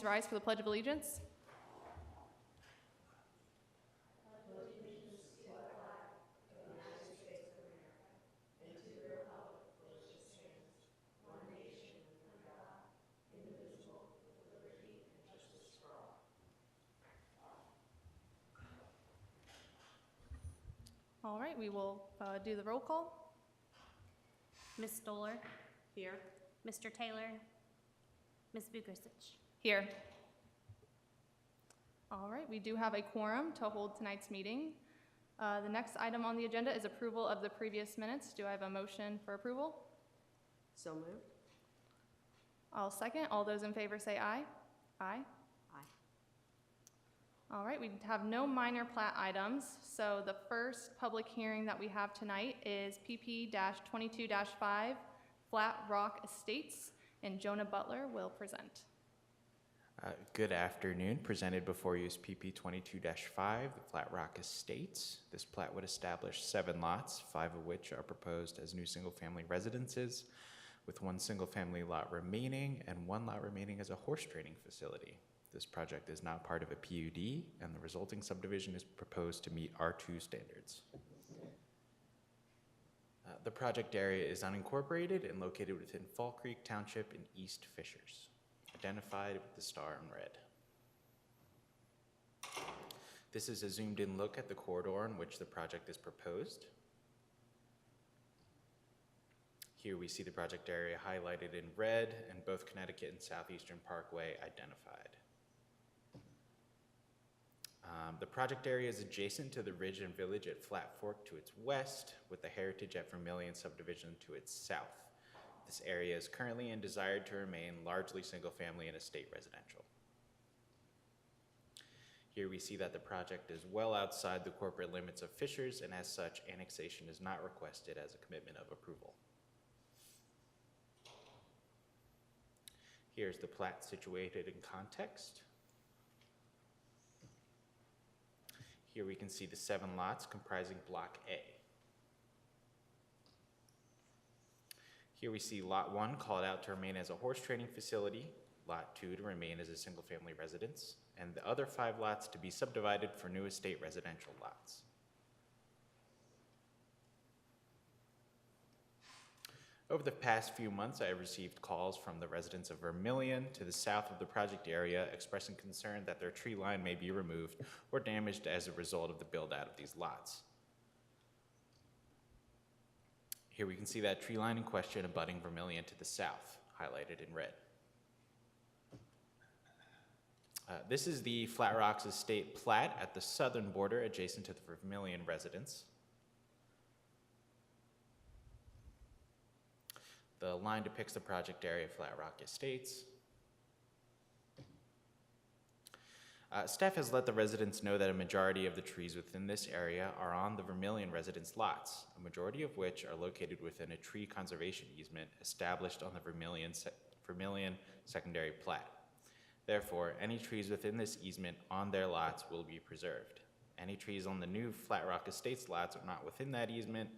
Rise for the Pledge of Allegiance. All right, we will do the roll call. Ms. Stoller, Here. Mr. Taylor, Ms. Bukersich. Here. All right, we do have a quorum to hold tonight's meeting. The next item on the agenda is approval of the previous minutes. Do I have a motion for approval? So moved. I'll second. All those in favor say aye. Aye. Aye. All right, we have no minor plat items, so the first public hearing that we have tonight is PP-22-5 Flat Rock Estates, and Jonah Butler will present. Good afternoon. Presented before you is PP 22-5, the Flat Rock Estates. This plat would establish 7 lots, 5 of which are proposed as new single-family residences, with 1 single-family lot remaining and 1 lot remaining as a horse training facility. This project is not part of a PUD, and the resulting subdivision is proposed to meet R2 standards. The project area is unincorporated and located within Fall Creek Township in East Fishers, identified with the star in red. This is a zoomed-in look at the corridor in which the project is proposed. Here we see the project area highlighted in red and both Connecticut and Southeastern Parkway identified. The project area is adjacent to the Ridge and Village at Flat Fork to its west, with the Heritage at Vermilion subdivision to its south. This area is currently and desired to remain largely single-family and estate residential. Here we see that the project is well outside the corporate limits of Fishers, and as such, annexation is not requested as a commitment of approval. Here's the plat situated in context. Here we can see the 7 lots comprising Block A. Here we see Lot 1 called out to remain as a horse training facility, Lot 2 to remain as a single-family residence, and the other 5 lots to be subdivided for new estate residential lots. Over the past few months, I have received calls from the residents of Vermilion to the south of the project area expressing concern that their tree line may be removed or damaged as a result of the build-out of these lots. Here we can see that tree line in question abutting Vermilion to the south, highlighted in red. This is the Flat Rocks Estate plat at the southern border adjacent to the Vermilion residence. The line depicts the project area of Flat Rock Estates. Staff has let the residents know that a majority of the trees within this area are on the Vermilion residence lots, a majority of which are located within a tree conservation easement established on the Vermilion secondary plat. Therefore, any trees within this easement on their lots will be preserved. Any trees on the new Flat Rock Estates lots are not within that easement.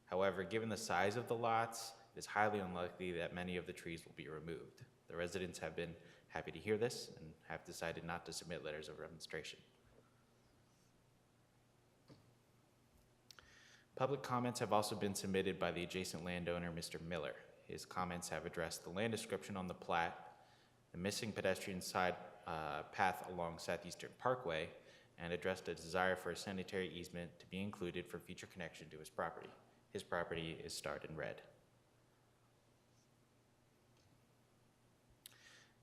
However, given the size of the lots, it is highly unlikely that many of the trees will be removed. The residents have been happy to hear this and have decided not to submit letters of remonstration. Public comments have also been submitted by the adjacent landowner, Mr. Miller. His comments have addressed the land description on the plat, the missing pedestrian side path along Southeastern Parkway, and addressed a desire for a sanitary easement to be included for future connection to his property. His property is starred in red.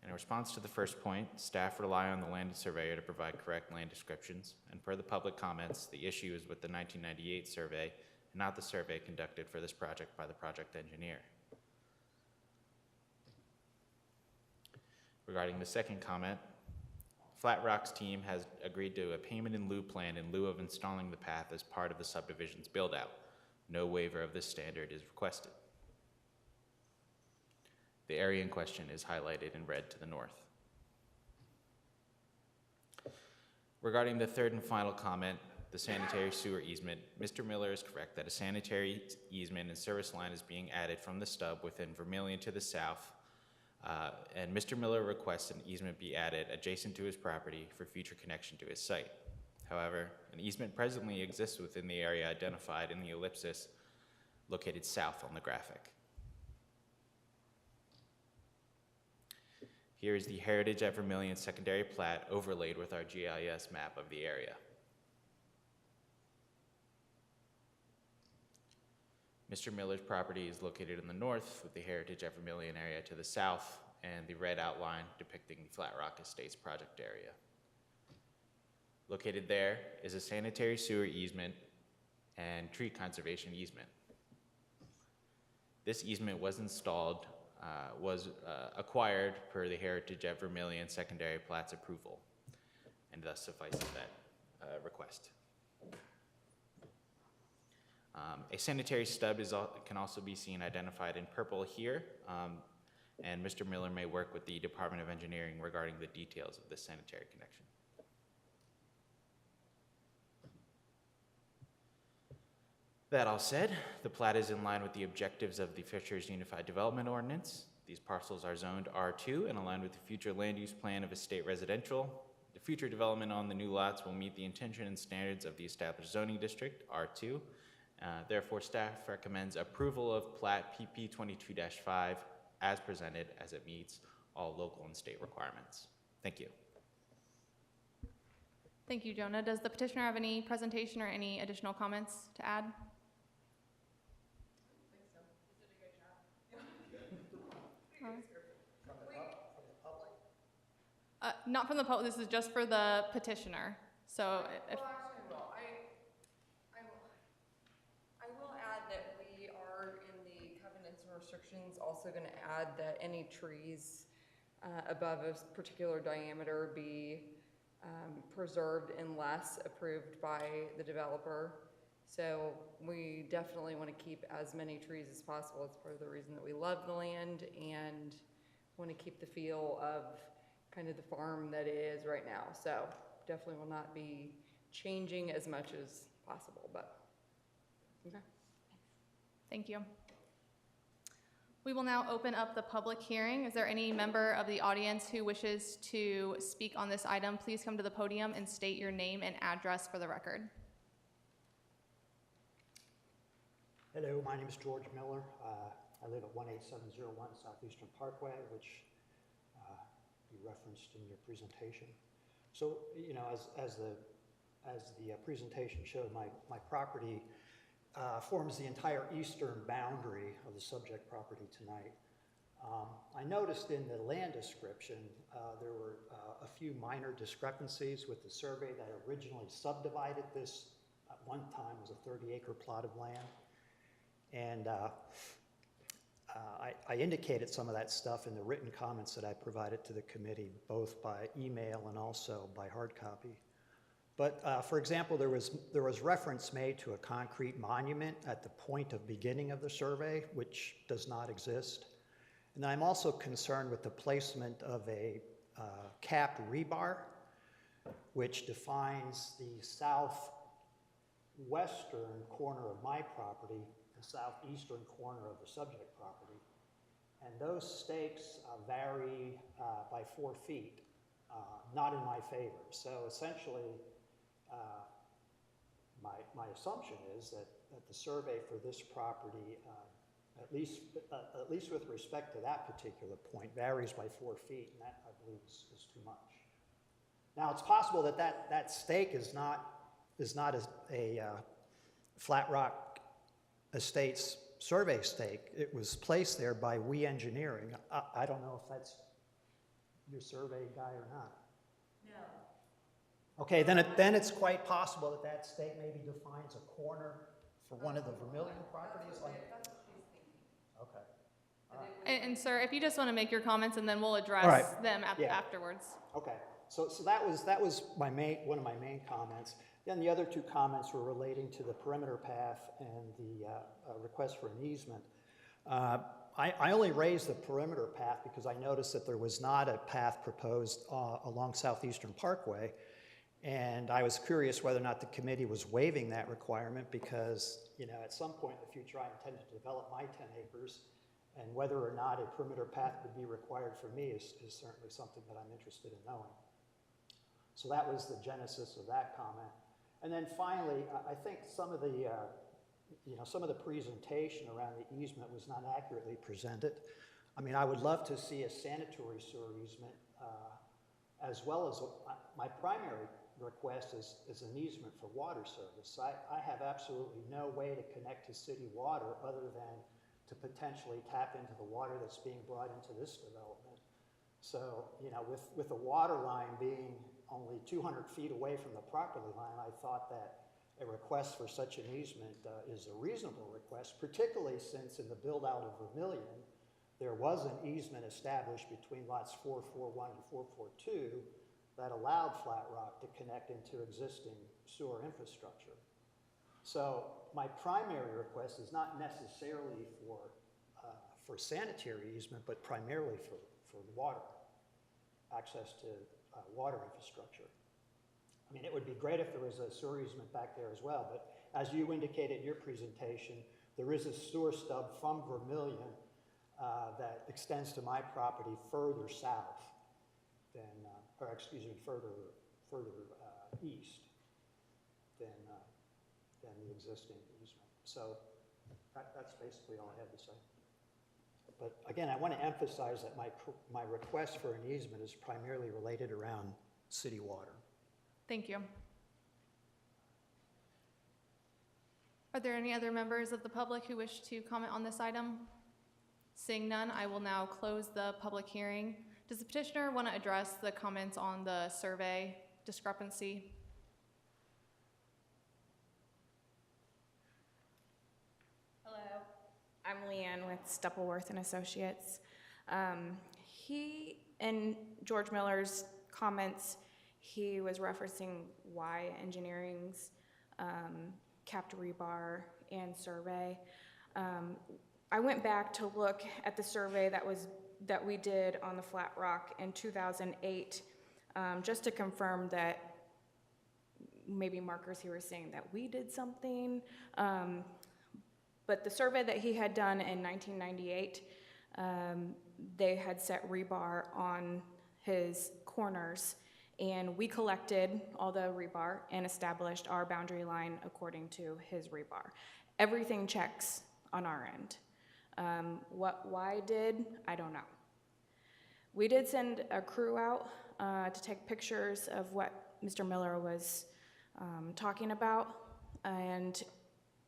In response to the first point, staff rely on the land surveyor to provide correct land descriptions, and per the public comments, the issue is with the 1998 survey and not the survey conducted for this project by the project engineer. Regarding the second comment, Flat Rock's team has agreed to a payment in lieu plan in lieu of installing the path as part of the subdivision's build-out. No waiver of this standard is requested. The area in question is highlighted in red to the north. Regarding the third and final comment, the sanitary sewer easement, Mr. Miller is correct that a sanitary easement and service line is being added from the stub within Vermilion to the south And Mr. Miller requests an easement be added adjacent to his property for future connection to his site. However, an easement presently exists within the area identified in the ellipsis located south on the graphic. Here is the Heritage at Vermilion secondary plat overlaid with our GIS map of the area. Mr. Miller's property is located in the north, with the Heritage at Vermilion area to the south, and the red outline depicting the Flat Rock Estates project area. Located there is a sanitary sewer easement and tree conservation easement. This easement was acquired per the Heritage at Vermilion secondary plat's approval, and thus suffices that request. A sanitary stub can also be seen identified in purple here, and Mr. Miller may work with the Department of Engineering regarding the details of this sanitary connection. That all said, the plat is in line with the objectives of the Fishers Unified Development Ordinance. These parcels are zoned R2 and aligned with the future land use plan of estate residential. The future development on the new lots will meet the intention and standards of the established zoning district, R2. Therefore, staff recommends approval of plat PP 22-5 as presented, as it meets all local and state requirements. Thank you. Thank you, Jonah. Does the petitioner have any presentation or any additional comments to add? Not from the public, this is just for the petitioner. So if, Well, actually, I will add that we are in the covenants and restrictions also going to add that any trees above a particular diameter be preserved unless approved by the developer. So we definitely want to keep as many trees as possible. It's part of the reason that we love the land and want to keep the feel of kind of the farm that it is right now. So definitely will not be changing as much as possible, but okay. thank you. We will now open up the public hearing. Is there any member of the audience who wishes to speak on this item? Please come to the podium and state your name and address for the record. Hello, my name is George Miller. I live at 18701 Southeastern Parkway, which you referenced in your presentation. So, you know, as the presentation showed, my property forms the entire eastern boundary of the subject property tonight. I noticed in the land description there were a few minor discrepancies with the survey that originally subdivided this. At one time was a 30-acre plot of land. And I indicated some of that stuff in the written comments that I provided to the committee, both by email and also by hard copy. But for example, there was reference made to a concrete monument at the point of beginning of the survey, which does not exist. And I'm also concerned with the placement of a capped rebar, which defines the southwestern corner of my property, the southeastern corner of the subject property. And those stakes vary by 4 feet, not in my favor. So essentially, my assumption is that the survey for this property, at least with respect to that particular point, varies by 4 feet, and that I believe is too much. Now it's possible that stake is not a Flat Rock Estates survey stake. It was placed there by We Engineering. I don't know if that's your survey guy or not. No. Okay, then it's quite possible that stake maybe defines a corner for one of the Vermilion properties. That's what she's thinking. Okay. And sir, if you just want to make your comments and then we'll address All right. them Yeah. afterwards. Okay. So that was one of my main comments. Then the other 2 comments were relating to the perimeter path and the request for an easement. I only raised the perimeter path because I noticed that there was not a path proposed along Southeastern Parkway, and I was curious whether or not the committee was waiving that requirement because, you know, at some point in the future I intend to develop my 10 acres, And whether or not a perimeter path would be required for me is certainly something that I'm interested in knowing. So that was the genesis of that comment. And then finally, I think some of the, some of the presentation around the easement was not accurately presented. I mean, I would love to see a sanitary sewer easement, as well as my primary request is an easement for water service. I have absolutely no way to connect to city water other than to potentially tap into the water that's being brought into this development. So, with the water line being only 200 feet away from the property line, I thought that a request for such an easement is a reasonable request, particularly since in the build out of Vermillion, there was an easement established between lots 441 and 442 that allowed Flat Rock to connect into existing sewer infrastructure. So my primary request is not necessarily for sanitary easement, but primarily for water, access to water infrastructure. I mean, it would be great if there was a sewer easement back there as well, but as you indicated in your presentation, there is a sewer stub from Vermillion that extends to my property further south than, further east than the existing easement. So that's basically all I have to say. But again, I want to emphasize that my request for an easement is primarily related around city water. Thank you. Are there any other members of the public who wish to comment on this item? Seeing none, I will now close the public hearing. Does the petitioner want to address the comments on the survey discrepancy? Hello, I'm Leanne with Stuppleworth and Associates. In George Miller's comments, he was referencing Y Engineering's capped rebar and survey. I went back to look at the survey that we did on the Flat Rock in 2008, just to confirm that maybe Markers he was saying that we did something. But the survey that he had done in 1998, they had set rebar on his corners, and we collected all the rebar and established our boundary line according to his rebar. Everything checks on our end. What Y did, I don't know. We did send a crew out to take pictures of what Mr. Miller was talking about, and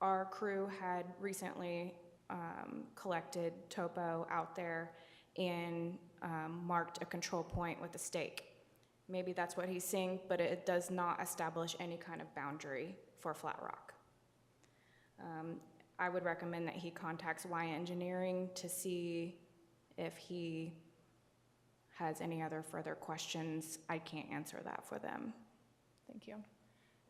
our crew had recently collected topo out there and marked a control point with a stake. Maybe that's what he's seeing, but it does not establish any kind of boundary for Flat Rock. I would recommend that he contacts Y Engineering to see if he has any other further questions. I can't answer that for them. Thank you.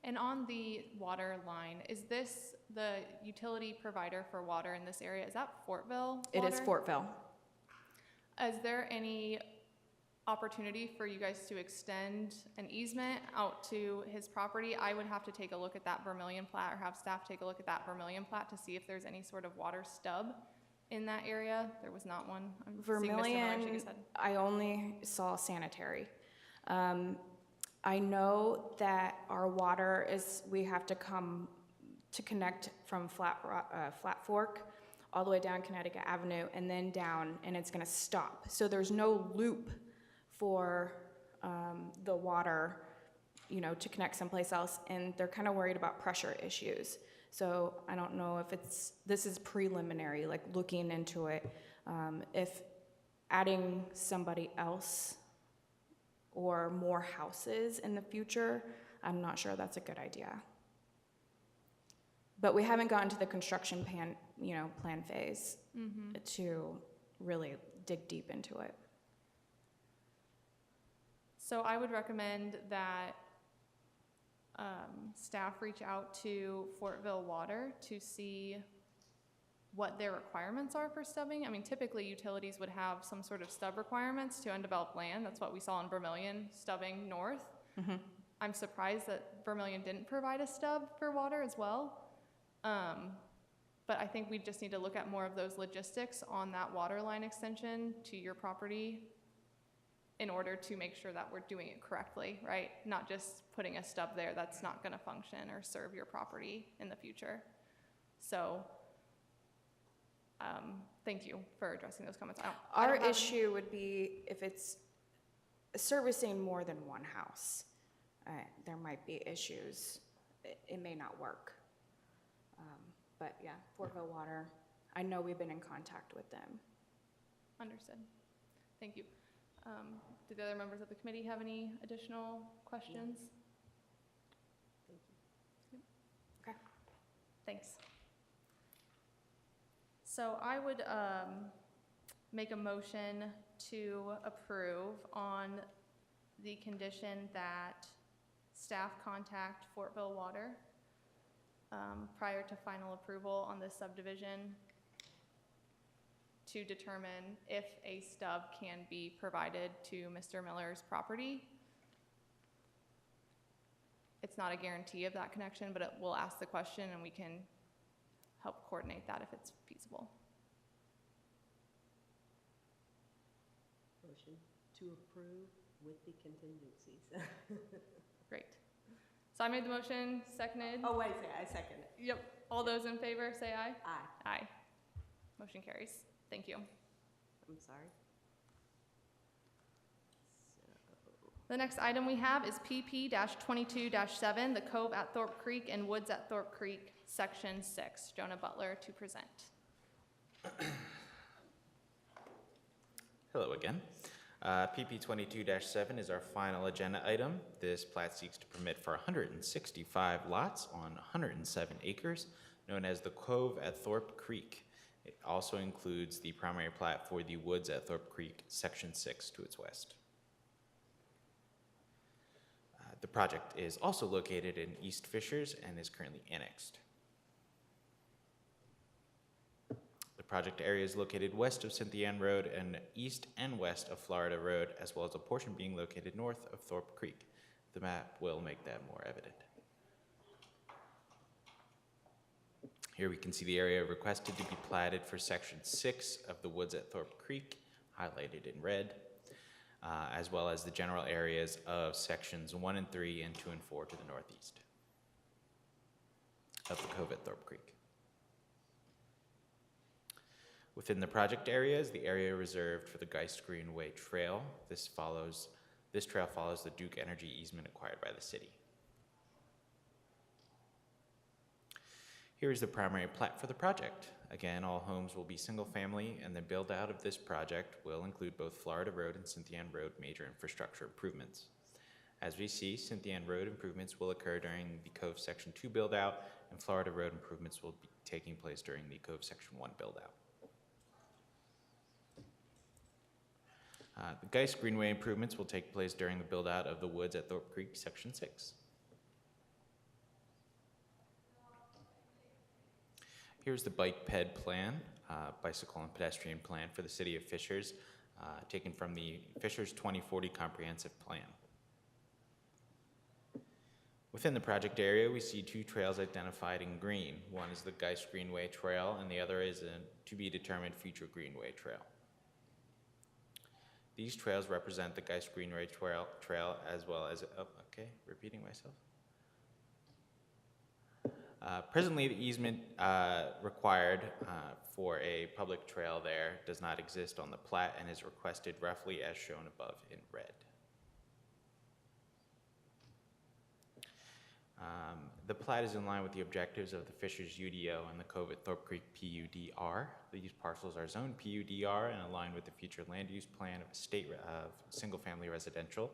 And on the water line, is this the utility provider for water in this area? Is that Fortville Water? It is Fortville. Is there any opportunity for you guys to extend an easement out to his property? I would have to take a look at that Vermillion plat, or have staff take a look at that Vermillion plat to see if there's any sort of water stub in that area. There was not one. I'm seeing Mr. Miller shake Vermillion, his head. I only saw sanitary. I know that our water we have to come to connect from Flat Fork all the way down Connecticut Avenue and then down, and it's gonna stop. So there's no loop for the water, to connect someplace else, and they're kind of worried about pressure issues. So I don't know if this is preliminary, like looking into it. If adding somebody else or more houses in the future, I'm not sure that's a good idea. But we haven't gotten to the construction plan phase to really dig deep into it. So I would recommend that staff reach out to Fortville Water to see what their requirements are for stubbing. I mean, typically utilities would have some sort of stub requirements to undeveloped land. That's what we saw in Vermillion, stubbing north. Mm-hmm. I'm surprised that Vermillion didn't provide a stub for water as well. But I think we just need to look at more of those logistics on that water line extension to your property in order to make sure that we're doing it correctly, right? Not just putting a stub there that's not gonna function or serve your property in the future. So, thank you for addressing those comments. I Our don't have any- issue would be if it's servicing more than one house. There might be issues. It may not work. But yeah, Fortville Water, I know we've been in contact with them. Understood. Thank you. Do the other members of the committee have any additional questions? Thank you. Okay. Thanks. So I would make a motion to approve on the condition that staff contact Fortville Water prior to final approval on this subdivision to determine if a stub can be provided to Mr. Miller's property. It's not a guarantee of that connection, but we'll ask the question and we can help coordinate that if it's feasible. Motion to approve with the contingencies. Great. So I made the motion, seconded. Oh, wait a second, I second it. Yep. All those in favor, say aye. Aye. Aye. Motion carries. Thank you. I'm sorry. The next item we have is PP-22-7, the Cove at Thorpe Creek and Woods at Thorpe Creek, Section 6. Jonah Butler to present. Hello again. PP 22-7 is our final agenda item. This plat seeks to permit for 165 lots on 107 acres, known as the Cove at Thorpe Creek. It also includes the primary plat for the Woods at Thorpe Creek, Section 6 to its west. The project is also located in East Fishers and is currently annexed. The project area is located west of Cynthia Ann Road and east and west of Florida Road, as well as a portion being located north of Thorpe Creek. The map will make that more evident. Here we can see the area requested to be platted for Section 6 of the Woods at Thorpe Creek, highlighted in red, as well as the general areas of Sections 1 and 3 and 2 and 4 to the northeast of the Cove at Thorpe Creek. Within the project area is the area reserved for the Geist Greenway Trail. This trail follows the Duke Energy easement acquired by the city. Here is the primary plat for the project. Again, all homes will be single family, and the build out of this project will include both Florida Road and Cynthia Ann Road major infrastructure improvements. As we see, Cynthia Ann Road improvements will occur during the Cove Section 2 build out, and Florida Road improvements will be taking place during the Cove Section 1 build out. The Geist Greenway improvements will take place during the build out of the Woods at Thorpe Creek, Section 6. Here's the bike ped plan, bicycle and pedestrian plan for the city of Fishers, taken from the Fishers 2040 comprehensive plan. Within the project area, we see two trails identified in green. One is the Geist Greenway Trail, and the other is a to-be-determined future Greenway Trail. These trails represent the Geist Greenway Trail as well as, repeating myself. Presently, the easement required for a public trail there does not exist on the plat and is requested roughly as shown above in red. The plat is in line with the objectives of the Fishers UDO and the Cove at Thorpe Creek PUDR. These parcels are zoned PUDR and aligned with the future land use plan of single-family residential.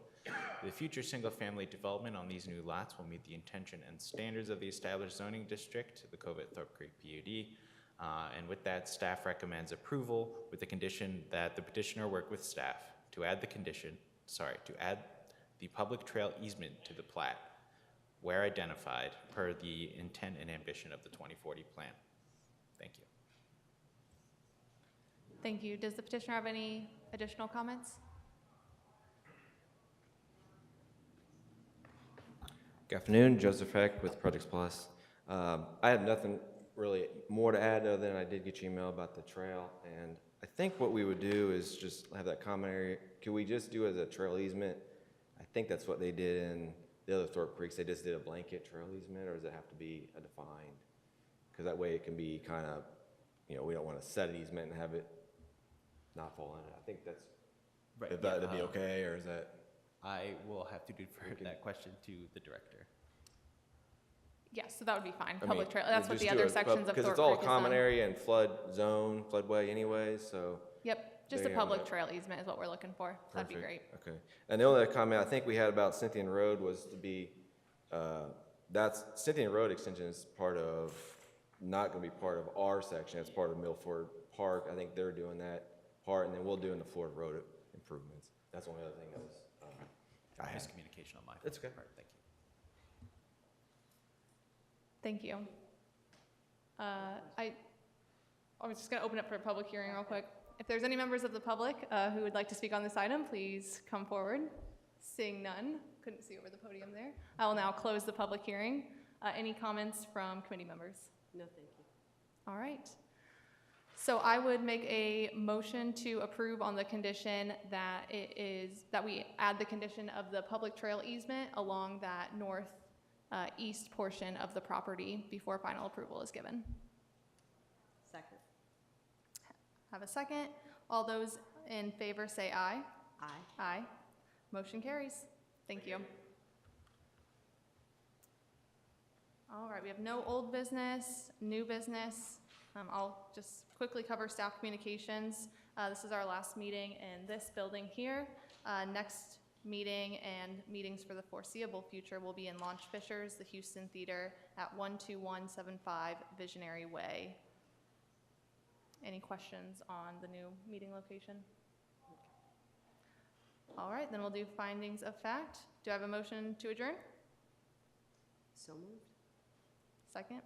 The future single-family development on these new lots will meet the intention and standards of the established zoning district, the Cove at Thorpe Creek PUD. And with that, staff recommends approval with the condition that the petitioner work with staff to add the public trail easement to the plat where identified per the intent and ambition of the 2040 plan. Thank you. Thank you. Does the petitioner have any additional comments? Good afternoon, Joseph Heck with Projects Plus. I have nothing really more to add other than I did get your email about the trail. And I think what we would do is just have that common area. Could we just do it as a trail easement? I think that's what they did in the other Thorpe Creeks. They just did a blanket trail easement, or does it have to be a defined? Because that way it can be kind of, you know, we don't want to set an easement and have it not fall in it. I think that's, Right. if that'd be okay, or is that? I will have to defer Okay. that question to the director. Yes, so that would be fine. I Public mean, trail, that's what just the do other it, sections of Thorpe Creek because it's all a is common done. area and flood zone, floodway anyways, so. Yep, just a There you have public it. trail easement is what we're looking for. That'd be great. Perfect. Okay. And the only other comment I think we had about Cynthian Road was to be, that's, Cynthian Road extension is part of, not gonna be part of our section, it's part of Milford Park. I think they're doing that part, and then we'll do in the Florida Road improvements. That's the only other thing that was, I had. Miscommunication on my part. It's okay. All right, thank you. Thank you. I was just going to open up for a public hearing real quick. If there's any members of the public who would like to speak on this item, please come forward. Seeing none, couldn't see over the podium there. I will now close the public hearing. Any comments from committee members? No, thank you. All right. So I would make a motion to approve on the condition that that we add the condition of the public trail easement along that east portion of the property before final approval is given. Second. Have a second. All those in favor say aye. Aye. Aye. Motion carries. Thank you. All right, we have no old business, new business. I'll just quickly cover staff communications. This is our last meeting in this building here. Next meeting and meetings for the foreseeable future will be in Launch Fishers, the Houston Theater at 12175 Visionary Way. Any questions on the new meeting location? All right, then we'll do findings of fact. Do I have a motion to adjourn? So moved. Second?